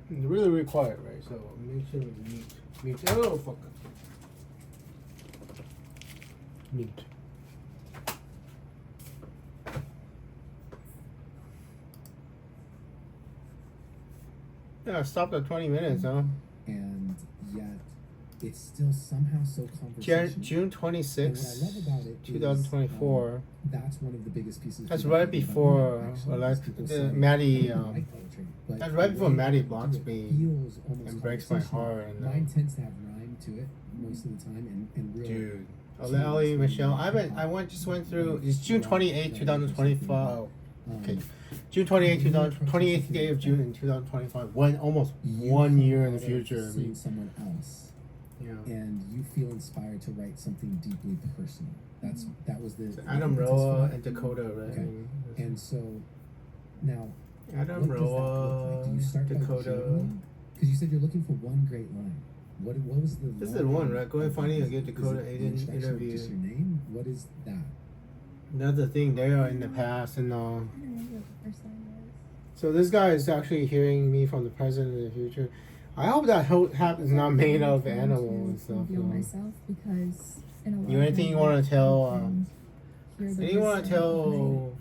It's really, really quiet, right? So make sure we mute. Mute. Oh, fuck. Mute. Yeah, I stopped at 20 minutes, huh? And yet, it's still somehow so conversational. June 26th, 2024. That's one of the biggest pieces. That's right before Maddie. That's right before Maddie blocks me and breaks my heart. And, mine tends to have rhyme to it most of the time, and real. Dude, Allie, Michelle. Just went through. It's June 28th, 2025. Okay. June 28th day of June in 2025. Almost 1 year in the future. Seeing someone else. Yeah. And you feel inspired to write something deeply personal. That was the Adam Roa and Dakota, right? Okay. And so now Adam Roa, Do you start Dakota. Because you said you're looking for one great line. What was the? This is the one, right? Go ahead, finding a good Dakota Aiden interview. Just your name. What is that? Another thing, they are in the past, and so this guy is actually hearing me from the present and the future. I hope that is not made of animals and stuff. Myself because anything you want to tell? Anything you want to tell?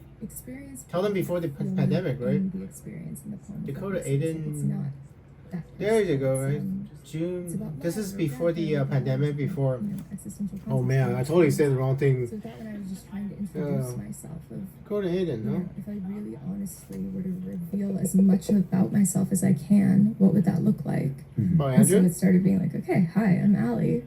Tell them before the pandemic, right? The experience in the Dakota Aiden. There you go, right? June. This is before the pandemic. Before. Oh man, I totally said the wrong thing. So that when I was just trying to introduce myself, Dakota Aiden, no? If I really honestly were to reveal as much about myself as I can, what would that look like? By And so Andrew? it started being like, okay, hi, I'm Allie,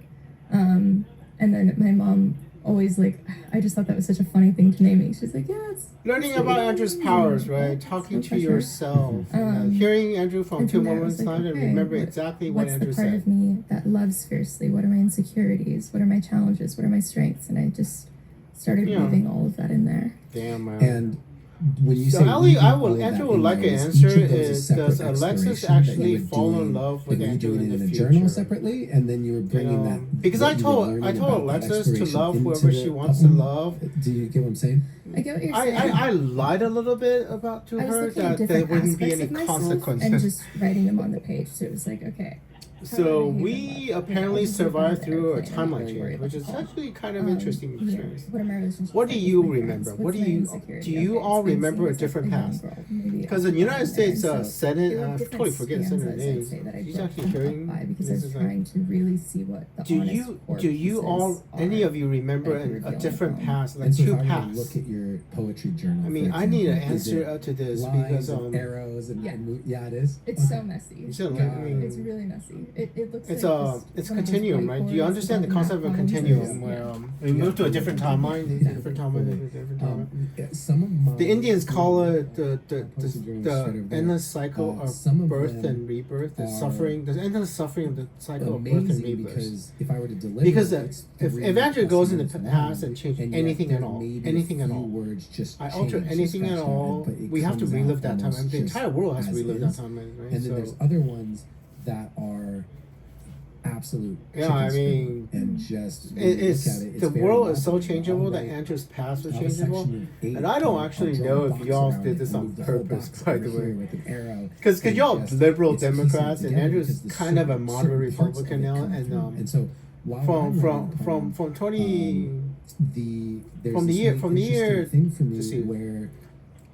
and then my mom always I just thought that was such a funny thing to name me. She's like, yeah, it's Learning about Andrew's powers, right? Talking to yourself. Hearing Andrew from 2 moments time and remember exactly what Andrew what's the part said. of me that loves fiercely? What are my insecurities? What are my challenges? What are my strengths? And I just started weaving all of that in there. Damn, man. And when you So say Allie, Andrew would like an answer. Does Alexis actually fall in love with Andrew in the a future? journal separately, and then you were bringing that because I told Alexis to love whoever she wants to love. Do you get what I'm saying? I get what you're saying. I lied a little bit to her that there wouldn't be any consequences. And just writing them on the page. So it was like, okay. So we apparently survived through a timeline change, which is actually kind of interesting experience. What do you remember? Do you all remember a different past? Because the United States Senate, I totally forget the Senate names. She's actually hearing. Because I was trying to really see what the Do you all, any of you remember a different past, like And so two if I were to pasts? look at your poetry journal. I mean, for I need an example, is answer it to this lines because and arrows and yeah, it is. It's so messy. You said, I mean, It's really messy. It looks it's like it's continuum, right? Do you understand the concept of a continuum where we move to a different timeline, different timeline. Some of my The Indians call it the the endless cycle some of of birth them and rebirth, the are suffering, the endless suffering of the cycle of birth and amazing rebirth. because if I were to deliver Because it's if three Andrew goes in the plus past minutes and change long, and yet anything there at all, may be anything a at few all, words just I alter change, anything at scratch all, but it we have to comes relive out that time. almost The entire world has to as relive is. that time, right? And then there's other ones that are absolute Yeah, I chicken mean, scream, and just when you it's look at it, the very world is so novel. changeable I'll that write Andrew's past was out a changeable. section of 8, And I don't I'll actually draw know a if box y'all around did it this and on move the whole purpose, box by over the here way. with an arrow. Because And y'all just- liberal it's piecing Democrats and together Andrew's because the kind of a certain moderate parts of it Republican now, come and through. And so while I'm writing a poem, from 20 there's from the this year- really from the interesting year- thing for me let's see. where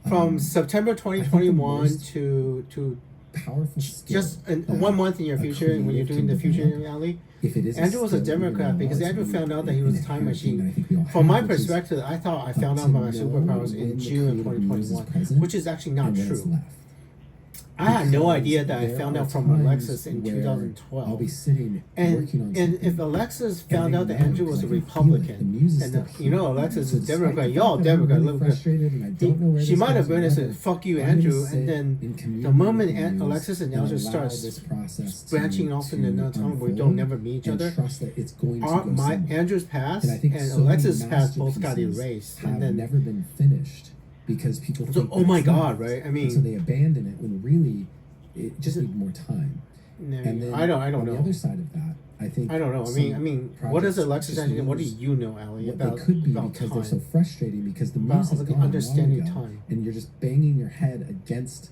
from September 2021 most to powerful skill just that 1 month in your a future, and when you're creative doing the can future develop, Alley, if it is Andrew was a skill, even Democrat though because it's Andrew really found out that he was a time inherent thing that I machine. think we all From have, my which is, perspective, I thought I found out to about my know superpowers when in the June of creative muse is 2021, present which is actually not and when it's true. left. I had no Because idea that I there found are out from times Alexis in where 2012. I'll be sitting And working on and something, if Alexis and found I out that know Andrew was a because I can feel it. The Republican, muse is and still you know here. Alexis So is despite Democrat, the y'all fact that I'm Democrat, really look at frustrated and I don't know where she this might goes have been or and said, whatever, "Fuck you, I'm gonna Andrew," sit and then in community the moment with the muse Alexis and Andrew allow starts this process branching off in another time where we don't unfold never meet each and other, trust that it's going to go my somewhere. Andrew's past And I think and so many Alexis' past both got masterpieces erased, have and then never been finished because people so, think oh my that's God, left. right? I And so mean, they abandon it when really it just needs more time. And then I don't on know. the other side of that, I think I don't know. I mean, what does projects Alexis just actually? What do lose you know, Allie, what about they could be about because time? they're so frustrating because the About muse is gone understanding long ago, time. and you're just banging your head against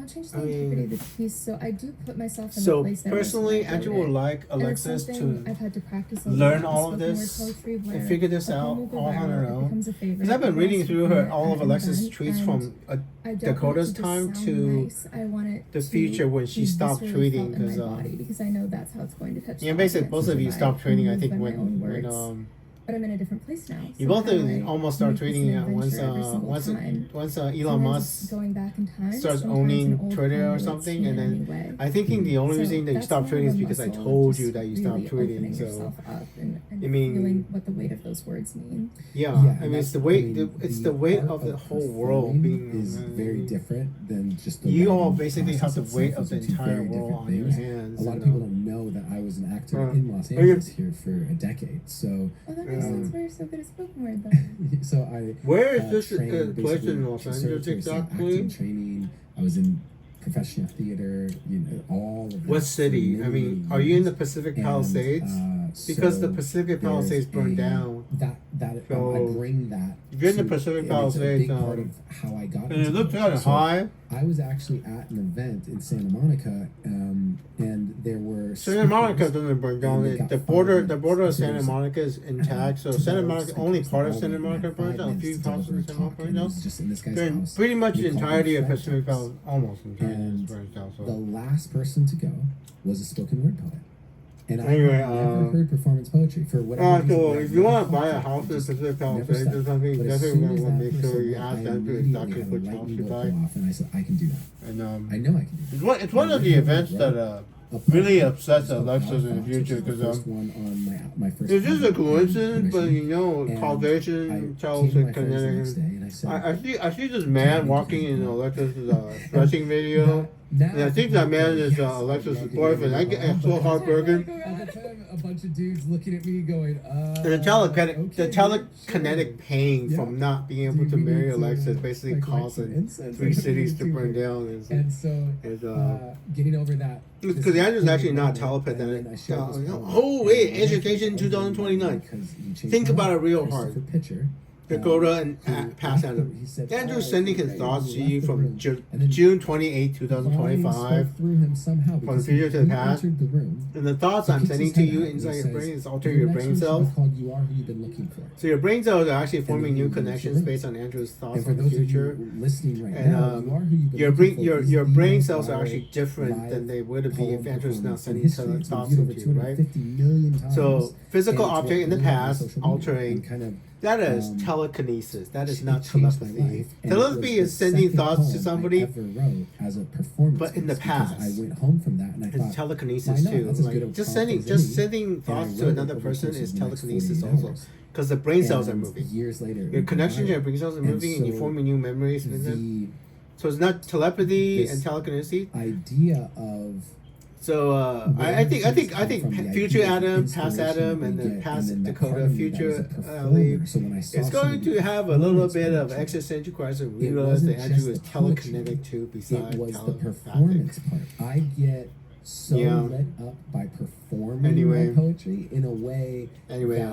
won't change the I mean- integrity of the piece, so I do put myself in the So place that I was personally, when I Andrew wrote would it. like And it's Alexis something to I've had to practice a learn lot, all of spoken word this poetry, and where figure this a out poem will go all on viral, her it own. becomes a favorite, Because I've been everybody reading else through can her comment all at of an Alexis' event, tweets and from I don't Dakota's want it time just to sound nice. I want it the to future when she be stopped viscerally tweeting, felt in my 'cause, body, because I know that's how it's going to touch yeah, the basically audience both and of you survive stopped tweeting. I and think move by my own when words. but I'm in a different place now. You So both how do I almost start make this tweeting an once adventure every single time? Elon Sometimes Musk it's going back in time, starts sometimes owning an old Twitter friend or relates something, to and me then in any way. I'm thinking the only So reason that you that's stopped more tweeting of is a because I muscle of told just you that you stopped really tweeting. opening So yourself up and I mean, feeling what the weight of those words mean. yeah, Yeah, I and mean it's that's- the weight. I mean, It's the weight art of the whole world performing being is very different than just the You all writing basically have process the weight itself. of the Those are two entire very world different on your things. hands. A lot of and, people don't know that I was an actor Uh, in Los okay. Angeles here for a decade. So, Oh, that makes Um, sense why you're so good at spoken word then. so I Where is this trained place in basically Los Angeles conservatory, exactly? acting training. I was in professional theater. All of that What for city? many, I mean, many are you in the years. Pacific And, Palisades? Because the so Pacific there's Palisades burned down. That So, I bring that. if you're in the to- Pacific and it's a Palisades, big part of how I got. And it into looked it. kind of So high. I was actually at an event in Santa Monica, and there were Santa Monica speakers, doesn't burn down. and they got The border of 5 minutes. So Santa there's, Monica is intact. So two Santa dollars Monica, to only cross part the of Santa hallway, Monica and burns had down. A 5 few minutes to parts deliver of a Santa Monica talk, burns and it down. was just in this guy's Then house. pretty much We the called it entirety of Fred Pacific House. Palisades, almost entirely And burns down. the So last person to go was a spoken word poet. And Anyway, I had never heard performance poetry for whatever reason. so I if you never want to buy a thought house it in just Pacific never Palisades stuck. or something, But as definitely soon as want to that make sure person you went, ask I them to immediately exactly had a which house lightning to bolt buy. go off, and I said, I can do that. And I know I can do that. it's one of the events that really upsets Alexis in the future because my first it's just a album, coincidence, but commission. you know, And causation I tells came to it my friends the next kinetic. day, and I said, I see this man walking in Alexis' stretching video, and I think that man is Alexis' boyfriend. I get so heartbroken. At the time, a bunch of dudes looking at me going, And the telekinetic pain Yeah. from not being able Dude, to we marry need to, Alexis basically like, light some causing incense. 3 cities to burn down. And so, getting over that. Because Andrew's actually not telepathic. Oh, wait, education 2029. Think about it real hard. Dakota and past Adam. Andrew's sending his thoughts to you from June 28, 2025. From the future to the past. And the thoughts I'm sending to you inside your brain is altering your brain cells. You are who you've been looking for. So your brain cells are actually forming new connections based on Andrew's thoughts And for on the those of future. you listening right And now, you are who you've been your looking brain for. your Is brain the cells are most actually different live than they would be if poem Andrew's not performance in sending history. thoughts It's to been viewed over you, right? 250 million times. So physical And it's object in the what really past social media altering. and kind of, That is Um, telekinesis. That is it not changed my telepathy. life. And it Telepathy was is the sending second thoughts to poem somebody. I ever wrote as a performance But in the piece because past. I went home from that and I It's thought, telekinesis why not? too. That's as good Like, a just prompt sending as any. thoughts And I to wrote it another over the person course is of the next telekinesis 48 also. hours. Because the brain cells are And moving. Years later, Your connections I- your brain cells are moving and you're so forming new memories with them. the So it's not telepathy this and telekinesis. idea of So I think from the future idea of Adam, past inspiration Adam, that and we then get, past and then that part Dakota, of me that was future a performer. Allie. So when I saw It's going somebody to have a little performance bit of poetry, existential crisis. We it realize that wasn't Andrew just is the poetry, telekinetic too, besides it was the telepathic. performance part. I get so Yeah. lit up by performing Anyway. my poetry in a way Anyway, that,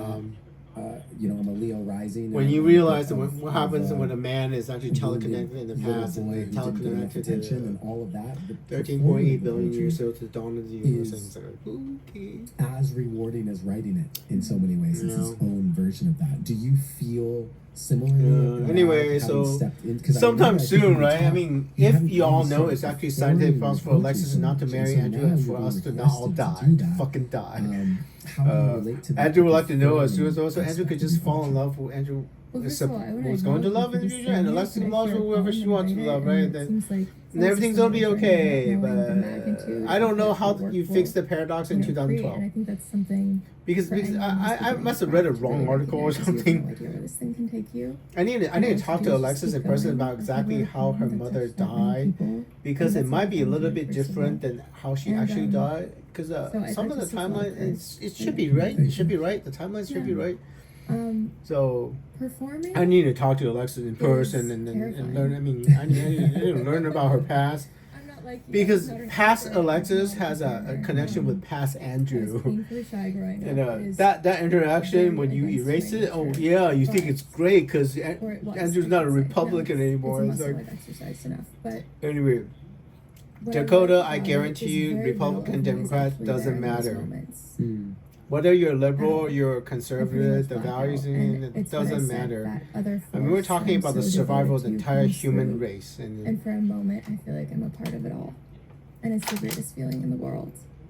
I'm a Leo rising. when and you I'm realize that of- what happens of, when a man is actually telekinetic in the little past boy and who then didn't get enough teleconnected attention to and all of that. the 13.8 performing billion poetry years old to the dawn of the universe, is- and it's like, okay. as rewarding as writing it in so many ways. It's its Yeah. own version of that. Do you feel similarly? Yeah, anyway, so sometime soon, right? I mean, if you all know it's actually scientific possible for Alexis not to marry Andrew and for us to not all die, to fucking die. how do you relate to that? Andrew would like to know as soon as also Andrew could just fall in love with Andrew. Well, is first of all, I wanna was going to acknowledge love in the you for future, and saying Alexis it, but loves if you're whoever a she poem wants to and love, write it, right? and it seems like And everything's gonna be okay, knowing the but magnitude I don't of know the how work you will, fix the paradox in create, 2012 and I think that's something because for anyone who's I beginning must to have read a craft to wrong really article or recognize you have something. no idea where this thing can take you. I need to And talk if to you Alexis just in keep person going, about if you exactly were how her to mother touch that many died, people, because then it that's might be a something little new, bit first of all. different than how she And, actually died. Because so I'd some like of to the see a lot of timeline, courage. it should be right. It should be right. The timeline should be Yeah. right. Um, So performing. I need to talk to Alexis in person and terrifying. learn. I mean, I need to learn about her past. I'm not like you, Because I'm not an past actor, I'm Alexis not has a a connection with past I was Andrew. painfully shy growing up. And It is that interaction very when you against erase my it, oh nature. yeah, you think But- it's great because or it was, Andrew's I not a should say. Republican No, anymore. It's It's a muscle like I've exercised enough. But anyway, what I Dakota, like I about it guarantee is you, very Republican, little of me is Democrat actually doesn't there in those matter. moments. Whether you're liberal, Um, you're I'm pretty conservative, much the blacked values out, in and it it's what I doesn't said, matter. that other I mean, we're force talking I'm about the so survival of the devoted to entire comes human through, race, And for a moment, I feel like I'm a part of it all. And it's the greatest feeling in the world.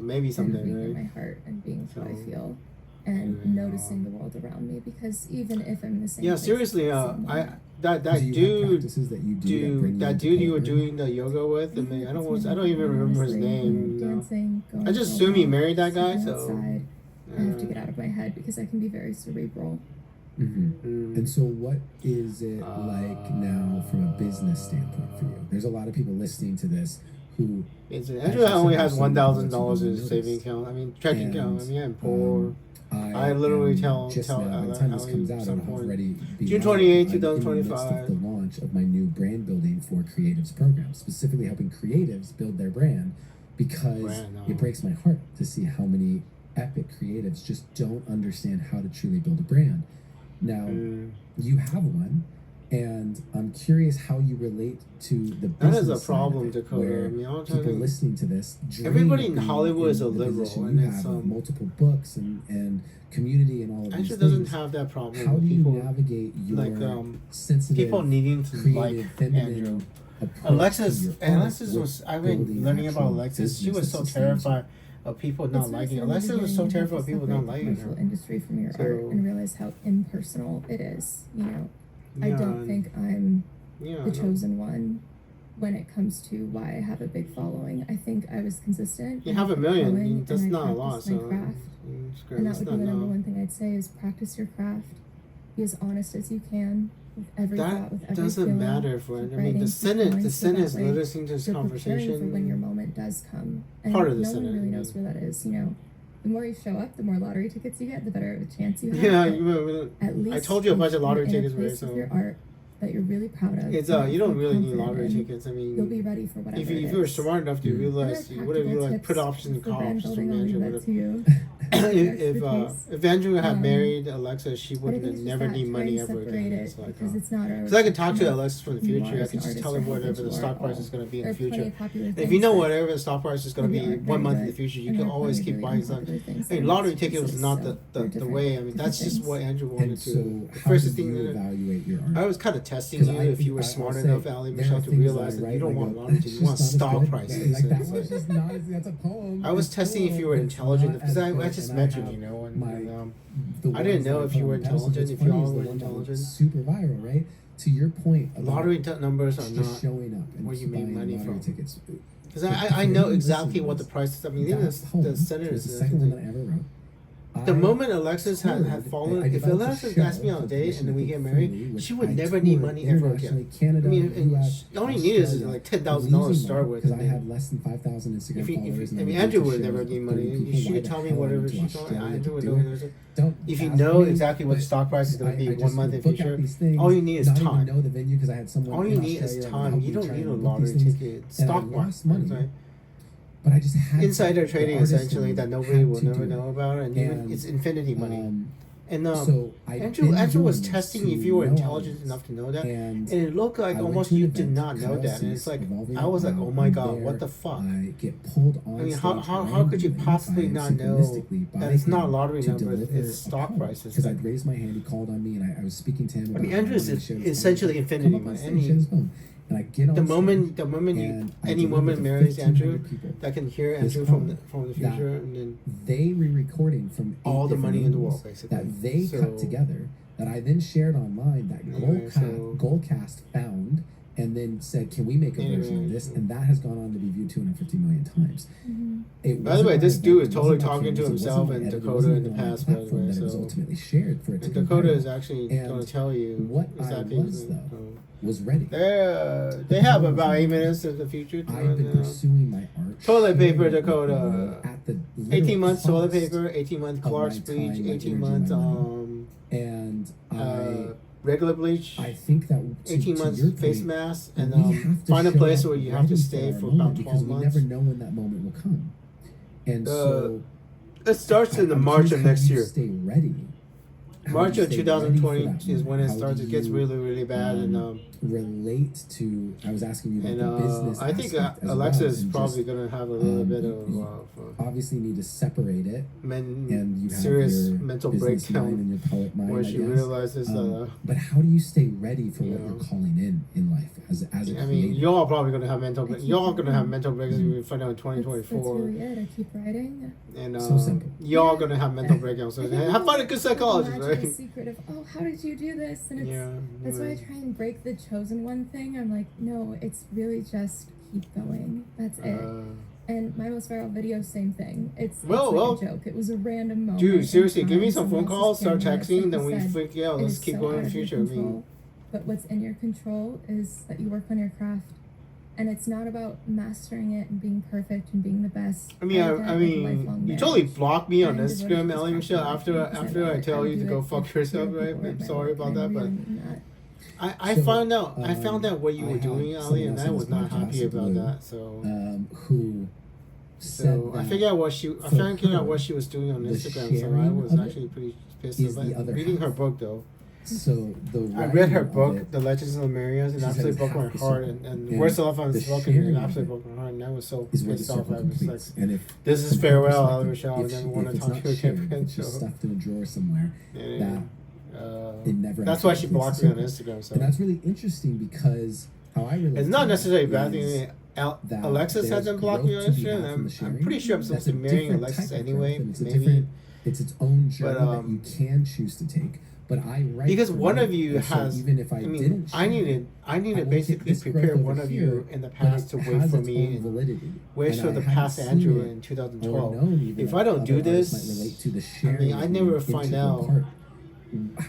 So maybe and someday, reading right? my heart and being who I So- feel and noticing the world around me, because even if I'm in the same Yeah, place seriously. as someone, That Do you have dude, practices that you do that bring you were into doing the yoga with, and I don't even remember his honestly, name. dancing, going I just for assume he walks, married that guy. sitting So outside, I have to get out of my head because I can be very cerebral. And so what is it like now from a business standpoint for you? There's a lot of people listening to this who... Andrew only has $1,000 in his saving account. I mean, checking account. I mean, I'm poor. I literally tell now, by the time this comes out, some it'll point. already be June live. 28, I'm in the midst 2025. of the launch of my new brand building for creatives program, specifically helping creatives build their brand, because it breaks my heart to see how many epic creatives just don't understand how to truly build a brand. Now, you have one, and I'm curious how you relate to the business. That is a problem, side of it, Dakota. where I mean, all people listening to this, everybody in dream of Hollywood being is a in the liberal, position and you it's have with multiple books and community and all of these Andrew things. doesn't have that problem. How do you people navigate your sensitive, people needing to creative, like feminine Andrew. approach Alexis, to your Alexis art was. with I've been building learning about actual Alexis. She business was so that sustains you? terrified of people not liking her. Alexis was so terrified of people not liking commercial her. industry from your art and realize how impersonal it is. You know, I Yeah, don't think I'm Yeah, the chosen one when it comes to why I have a big following. I think I was consistent. you and have a kept million. going, That's and I not a lot. practiced my So craft. it's great. And that It's would be not the number no. one thing I'd say is practice your craft. Be as honest as you can with every thought, with That every doesn't feeling. matter for. I Keep mean, writing, the keep Senate. going, The so Senate that is way listening to this you're preparing conversation. for when your moment does come. And Part of the no Senate, one really yeah. knows where that is. You know, the more you show up, the more lottery tickets you get, the better of a chance you have. Yeah, But at least I told you a bunch of lottery if you're tickets, in a right? place So with your art that you're really proud of. it's and you don't feel really need confident lottery in, tickets. I mean, you'll be ready for whatever. if it you were is. smart enough to realize Other you would have practical like put tips options in for brand college to building, I'll leave manage that it. to you. If Andrew had Um, married Alexa, she But I wouldn't think have it's never just need that money trying to ever separate again. it It's like, because it's not a because I can talk to reflection of Alexa from the who you future. are I as can an just artist tell or her how whatever good the you stock are price all. is going to be in There the are plenty future. of popular If things you know that whatever the stock price is going to really be aren't 1 very month in the good, future, you and can there are always plenty keep of buying really stuff. unpopular things Hey, that lottery exist, ticket was not so the they're the different way. I mean, that's just things. what Andrew wanted And to. so, The how first do thing you that evaluate your I art? was kind of testing 'Cause you if you were I'll smart say, enough, Allie there Michelle, are to things realize I that write you don't and I want go, lottery "That's tickets. You want just not as stock good." prices. Like that It's was just not as, that's a poem. I was It's testing if cool, you were but it's intelligent not because as I good, just and met I you, have you know, and my- the I didn't ones know that if put you on were the pedestal. intelligent, What's if you funny all is the were one that went intelligent. super viral, right? To your point about Lottery numbers are just not showing up and where you keep make buying money lottery from. tickets. Because For I know anyone exactly listening what to the price is. I mean, even that poem, the which senator was the is second one that I ever wrote. the I moment Alexis had toured, fallen, I if developed a Alexis show asked me on a called date and then we Commission get Freely, married, which she would I never need toured money ever internationally, again. Canada, I mean, US, all you need is Australia, like $10,000 to start with. because I and then had less than 5,000 Instagram if followers. I mean, Andrew would never need money. She could tell me whatever she told. Andrew would know. Don't If you ask know me, exactly what the but stock price is going to be I 1 just month in book out future, these things, all you need is not time. even know the venue because I had someone All you in need is Australia that time. helped You me don't try need and a book lottery these things, ticket. and Stock I market. lost money. Right? But I just had Insider to, trading the artist essentially in me that nobody had will to never do know it. about, and even And, it's infinity money. And so I've Andrew been was doing this testing to if you were no intelligent audience. enough to know that, and And it looked like I went almost to an you event, did not know Kyle that, and it's Cease, like Revolving I was like, Out oh my Loud. god, There, what the fuck? I get pulled on I mean, stage how could you randomly possibly by not know synchronistically by that it's not him lottery to numbers, deliver it's stock a poem. prices? Because I'd raised my hand, he called on me, and I was speaking to him I about mean, how I Andrew's wanted to share this essentially poem. infinity Come up on money. stage, share this poem. And I get on The stage, moment and I any deliver woman to marries 1,500 Andrew, people that can hear this Andrew poem from the that future, and then they re-recording from all the money in the world, angles basically. that they So- cut together, that I then shared online, that Anyway, so- Goalcast found, and then said, "Can we make a version of this?" And that has gone on to be viewed 250 million times. It By the way, wasn't this my dude event, is it totally wasn't my talking to cameras, it himself wasn't my and edit, it Dakota wasn't in the even on my past, by the platform way, that it was so- ultimately shared for it to And go Dakota viral. is actually And going to tell you what I exactly. was, though, was ready. They have about 8 minutes in the future. I've been pursuing my art. Toilet paper, sharing it Dakota. with the world at the 18 literal months toilet cost paper, 18 months of my Clark's time, bleach, my 18 energy, months my money. And regular bleach, I think that 18 to months your face point, mask, and we have to find a show place up where you have to ready stay our for moment about because 12 we months. never know when that moment will come. And so It starts in the I'm March curious of how next you year. Stay ready. How March you of stay ready for 2020 that is when it moment. How starts. do It gets you, really, really bad, relate to. I was asking you about the business. I think aspect as Alexa well, is and probably just, going to have a little bit you of obviously need to separate it, and you have serious your mental business breakdown mind and your poet mind, where I she guess. realizes But how do you stay ready for you what know. you're calling in life as a I creative? mean, y'all probably going to have mental. keep Y'all going to have writing. mental breakdowns. We find out in That's 2024. really it. I keep writing. And So simple. y'all Yeah. gonna have mental breakdowns. So I think have fun a good the psychologist, magical right? secret of, oh, how did you do this? And it's Yeah. that's why I try and break the chosen one thing. I'm like, no, it's really just keep going. That's it. And my most viral video, same thing. It's Well, like a joke. It was a random moment. Dude, seriously, in give me time, some phone someone calls, else's start camera, texting, like then we you said, freak out. it Let's is keep so going in out the of your future. I mean, control. But what's in your control is that you work on your craft. And it's not about mastering it and being perfect and being the best. I mean, you totally blocked me on Instagram, Ellie Michelle, after I tell you to go fuck yourself, right? I'm sorry about that, but I found out what you were doing, Allie, and I was not happy about that. So I figured out what she was doing on Instagram. So I was actually pretty pissed about reading her book though. So I read her book, The Legends of the Marias, and absolutely broke my heart. And Worst of Love Unspoken, and absolutely broke my heart. And I was so pissed off. I was like, "This is farewell, Allie Michelle. I never want to talk to you again." It's just stuffed in a drawer somewhere. Yeah. It never. That's why she blocks me on Instagram. So and that's really interesting because how I relate. It's not necessarily a bad thing. Alexis hasn't blocked me on Instagram. I'm pretty sure I'm supposed to be marrying Alexis anyway. Maybe it's its own journey that you can choose to take. But I write because one of you has. Even if I didn't, I need to basically prepare one of you in the past to wait for me and wait for the past Andrew in 2012. If I don't do this, I never find out.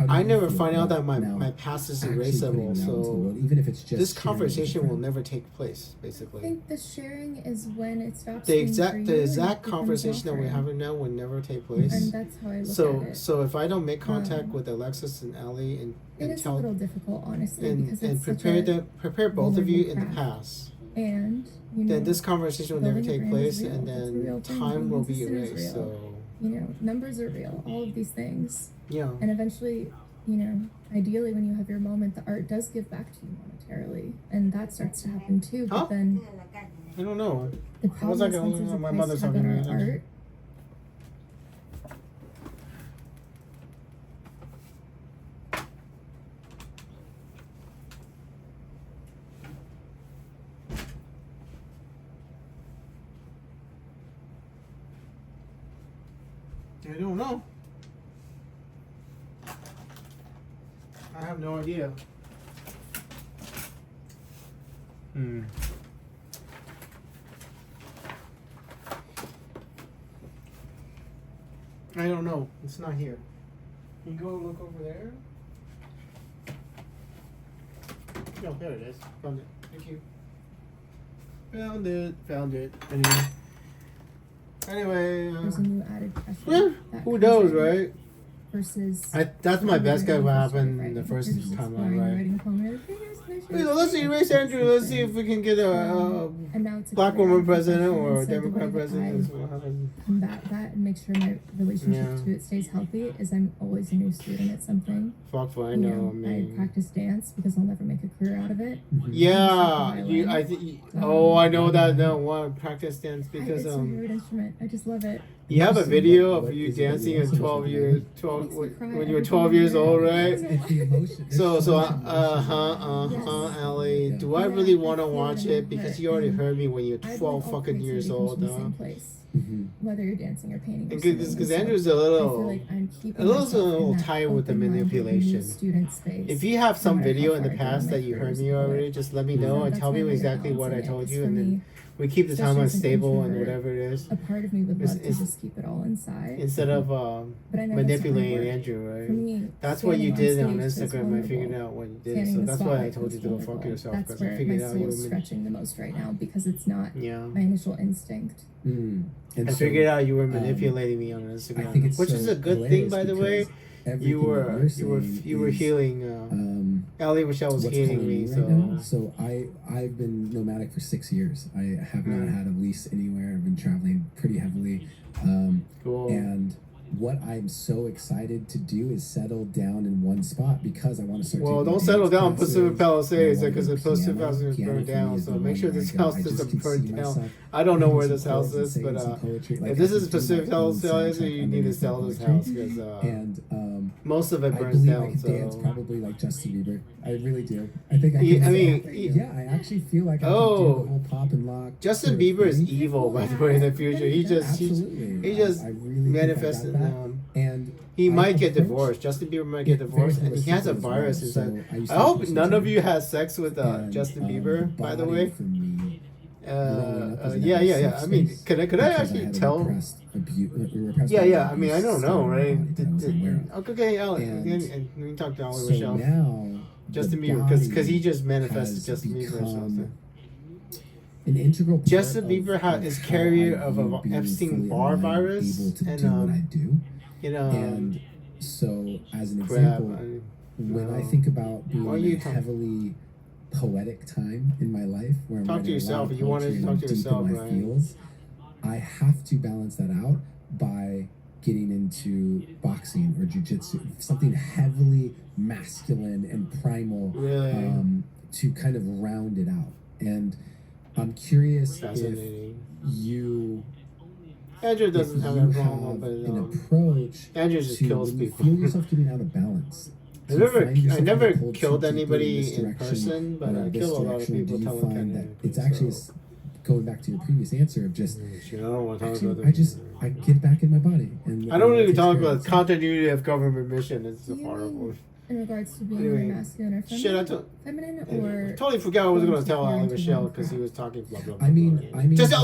I never find out that my past is erasable, so even if it's just this conversation will never take place. Basically, I think the sharing is when it stops. The exact conversation that we're having now will never take place. And that's how I look at it. So if I don't make contact with Alexis and Allie and tell, a little difficult, honestly, and prepare both of you in the past, and then this conversation will never take place, and then time will be erased. So. Numbers are real, all of these things. Yeah. And eventually, ideally when you have your moment, the art does give back to you monetarily. And that starts to happen too. But then I don't know. The problem is once there's a price tag on our art. I don't know. I have no idea. I don't know. It's not here. Can you go look over there? Oh, there it is. Found it. Thank you. Found it. Anyway, there's a new added pressure. Who knows, right? Versus. That's my best guess what happened in the first time around, right? Let's see, race Andrew. Let's see if we can get a black woman president or a Democrat president. Combat that and make sure my relationship to it stays healthy is I'm always a new student at something. Fuck, I know. I practice dance because I'll never make a career out of it. Yeah, I know that. No, one practice dance because it's my favorite instrument. I just love it. You have a video of you dancing at 12 years, when you were 12 years old, right? So, Allie, do I really want to watch it? Because you already heard me when you're 12 fucking years old, whether you're dancing or painting. Because Andrew's a little tired with the manipulation. If you have some video in the past that you heard me already, just let me know and tell me exactly what I told you, and then we keep the timeline stable and whatever it is. A part of me would love to just keep it all inside. Instead of manipulating Andrew, right? That's what you did on Instagram. I figured out what you did. So that's why I told you to go fuck yourself. That's where my soul is stretching the most right now because it's not my initial instinst. I figured out you were manipulating me on Instagram, which is a good thing, by the way. You were healing. Allie Michelle was healing me. So I've been nomadic for 6 years. I have not had a lease anywhere. I've been traveling pretty heavily. Cool. And what I'm so excited to do is settle down in one spot because I want to start. Well, don't settle down Pacific Palisades because the Pacific Palisades is burned down. So make sure this house doesn't burn down. I don't know where this house is, but if this is Pacific Palisades, you need to sell this house because most of it burns down. I dance probably like Justin Bieber. I really do. I think I actually feel like I can do the whole pop and lock. Justin Bieber is evil, by the way. In the future, he just manifested. And he might get divorced. Justin Bieber might get divorced, and he has a virus inside. I hope none of you has sex with Justin Bieber, by the way. growing up as an yeah. safe I mean, space could I because actually had a tell? repressed Yeah. I mean, I don't still know, in my right? body that I wasn't aware of. Okay, Allie, And and we can talk to Allie So Michelle. now Justin the Bieber, because he just body manifested has Justin Bieber or become something. an integral part Justin of Bieber is how carrier I of view a being fully Epstein-Barr alive, virus, able to and do what I do. you know, And so, as an crap. example, when I think about being Why are in you a heavily poetic time in my life, where I'm Talk to writing yourself. a lot of You want to poetry and talk I'm to deep yourself, in my right? feels, I have to balance that out by getting into boxing or jujitsu, something heavily masculine and primal, Really? to kind of round it out. And I'm curious if Fascinating. you Andrew doesn't if have you that problem, have but an approach Andrew just to kills when you people. feel yourself getting out of balance. I do you never, find yourself I never getting pulled killed too deeply anybody this in direction person, but or I this kill a lot of direction, or people do you find that telekinetically. it's actually So. going back to your previous answer of just I don't want to talk actually, about that. I get back in my body and I don't it really takes talk care of about itself. continuity of government mission. It's Do you horrible. mean in regards to being Anyway, either masculine or shit, I feminine, or totally forgot I was going to tell going Ali to Michelle one because he crowd? was talking blah blah blah. I mean, just be.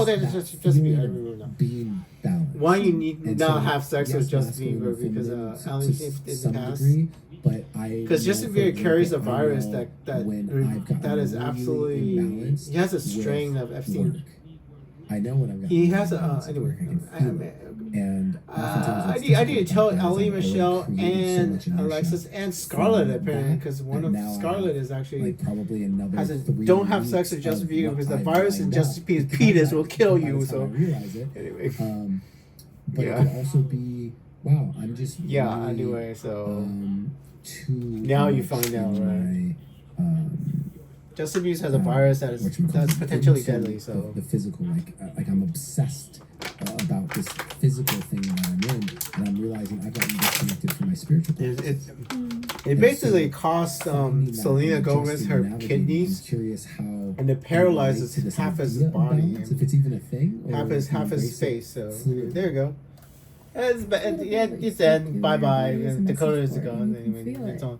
feeling I of remember now. being balanced. Why you need And not so, have sex yes, with Justin masculine Bieber and because feminine to Ali in the some past. degree, but Because Justin Bieber carries a virus that is really absolutely. imbalanced He has a with strain of Epstein. work. I know when I've got He has balance with anyway. work, I can feel it. And oftentimes I what's need to difficult tell about that is Ali I've already Michelle created so and much inertia Alexis and Scarlett from apparently that, because one that of now I Scarlett have, is actually like probably another has a 3 don't have sex with weeks Justin of Bieber what because the I've virus in lined Justin up, Bieber's because penis I- will kill by the you. time So I realize it. anyway, But Yeah. it could also be, wow, I'm just yeah. really, Anyway, so too now you much find out, in right? my, Justin Bieber has a virus that's potentially deadly. So the physical, like I'm obsessed about this physical thing that I'm in, and I'm realizing I've gotten disconnected from my spiritual practices. it basically cost Selena Gomez her kidneys. I'm curious how And it paralyzes half his body, if it's even a thing, or half his embrace it face. So fluidly. there you go. It's end. Bye bye. Dakota is gone. Anyway, it's on.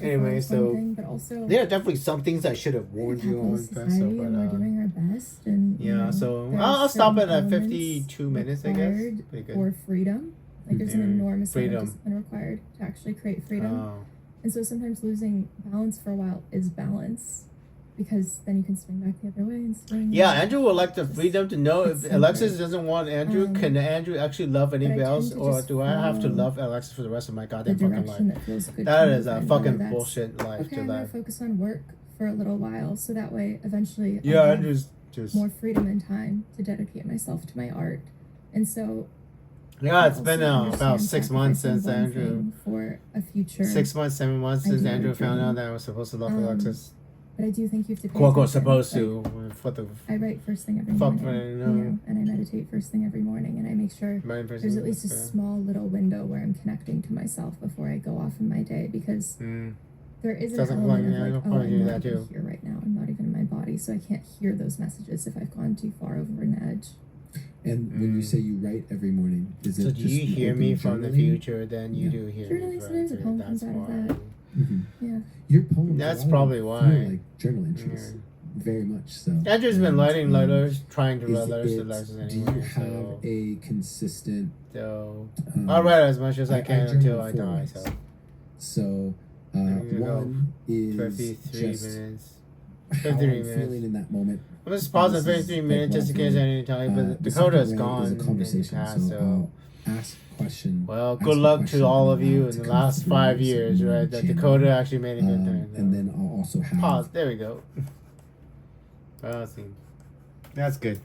Anyway, so there are definitely some things I should have warned you on. So, we're doing our best, and yeah. So there are I'll stop it certain at elements 52 minutes. I guess. required Pretty good. for freedom. Like there's an Yeah. enormous amount Freedom. of discipline required to actually create freedom. Oh. And so sometimes losing balance for a while is balance, because then you can swing back the other way and swing. Yeah, Andrew would like the freedom to know if It's Alexis simple. doesn't want Andrew. Can Andrew actually love anybody I tend else, to or just do I have to follow love Alexis for the rest of my the goddamn fucking direction life? that feels good. That to is me, a and fucking whether that's, bullshit life Okay, to I'm gonna live. focus on work for a little while, so that way eventually Yeah, I'll have Andrew's just. more freedom and time to dedicate myself to my art. And so Yeah, it's I been also about understand 6 months sacrificing since one Andrew. thing for a future. 6 months, 7 months since Ideally Andrew found dream. out that I was supposed to love Um, Alexis. But I do think you have to pay Quote unquote attention. supposed Like, to. What the I write first thing every Fuck, morning, man, you no. know, and I meditate first thing every morning, and I make sure main person? there's at least a small little window where I'm connecting to myself before I go off in my day, because there is an Sounds like element fun, of yeah, like, I'll oh, probably do I'm that not even too. here right now. I'm not even in my body, so I can't hear those messages if I've gone too far over an edge. And when you say you write every morning, is it So do just you hear open me from the journaling? future? Then you Yeah. do hear Journaling me. sometimes a poem comes out of that. Mm-hmm. Yeah. Your poems, That's a lot of probably them why. feel like journal entries, very much so. Andrew's been And, writing letters, trying to is write letters to it- Alexis do you anyway. have So, a consistent? I'll write as much as I I can journal until I four die. ways. So So There you go. one is 53 just minutes. how 53 I'm minutes. feeling in that moment. I'm just pause at This is 53 like minutes just in one case I thing. need to tell you. But The Dakota is second way gone. is a in the conversation. past, So I'll ask a question. well, ask good a luck to question all and of you allow it in to the come last through 5 so years, you right? That channel Dakota it. actually made a good thing. And then I'll also have Pause. There we go. Well, that's good.